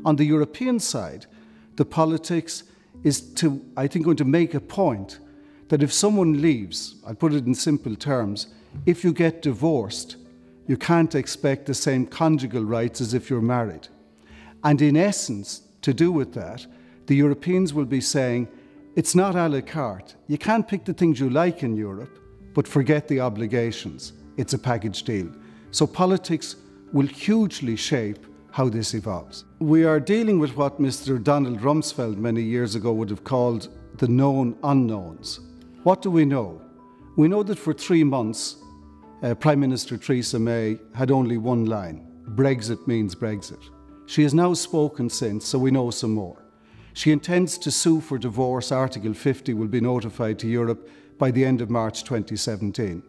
On the European side, the politics is I think, going to make a point that if someone leaves, I'll put it in simple terms, if you get divorced, you can't expect the same conjugal rights as if you're married. And in essence, to do with that, the Europeans will be saying, it's not a la carte. You can't pick the things you like in Europe, but forget the obligations. It's a package deal. So politics will hugely shape how this evolves. We are dealing with what Mr. Donald Rumsfeld many years ago would have called the known unknowns. What do we know? We know that for 3 months, Prime Minister Theresa May had only one line: Brexit means Brexit. She has now spoken since, so we know some more. She intends to sue for divorce. Article 50 will be notified to Europe by the end of March 2017.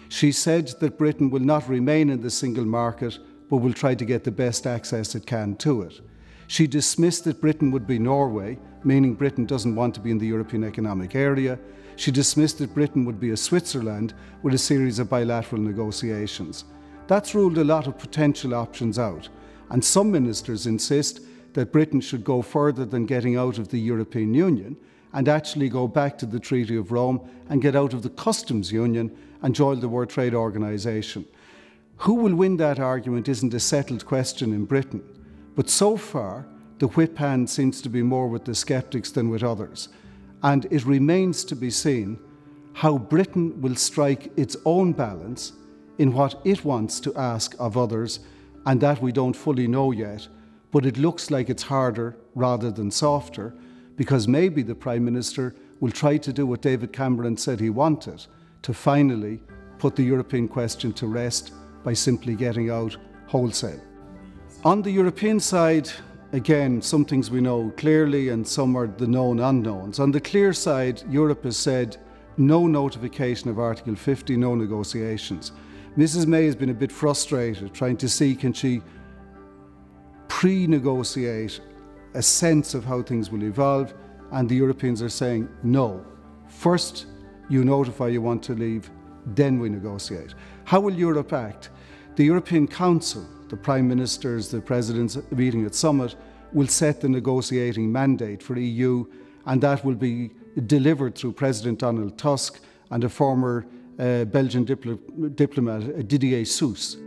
She said that Britain will not remain in the single market, but will try to get the best access it can to it. She dismissed that Britain would be Norway, meaning Britain doesn't want to be in the European Economic Area. She dismissed that Britain would be a Switzerland with a series of bilateral negotiations. That's ruled a lot of potential options out, and some ministers insist that Britain should go further than getting out of the European Union and actually go back to the Treaty of Rome and get out of the Customs Union and join the World Trade Organization. Who will win that argument isn't a settled question in Britain, but so far the whip hand seems to be more with the sceptics than with others, and it remains to be seen how Britain will strike its own balance in what it wants to ask of others, and that we don't fully know yet, but it looks like it's harder rather than softer, because maybe the Prime Minister will try to do what David Cameron said he wanted, to finally put the European question to rest by simply getting out wholesale. On the European side, again, some things we know clearly and some are the known unknowns. On the clear side, Europe has said no notification of Article 50, no negotiations. Mrs. May has been a bit frustrated trying to see can she pre-negotiate a sense of how things will evolve, and the Europeans are saying no. First you notify you want to leave, then we negotiate. How will Europe act? The European Council, the Prime Ministers, the Presidents meeting at Summit, will set the negotiating mandate for EU, and that will be delivered through President Donald Tusk and a former Belgian diplomat, Didier Seuss.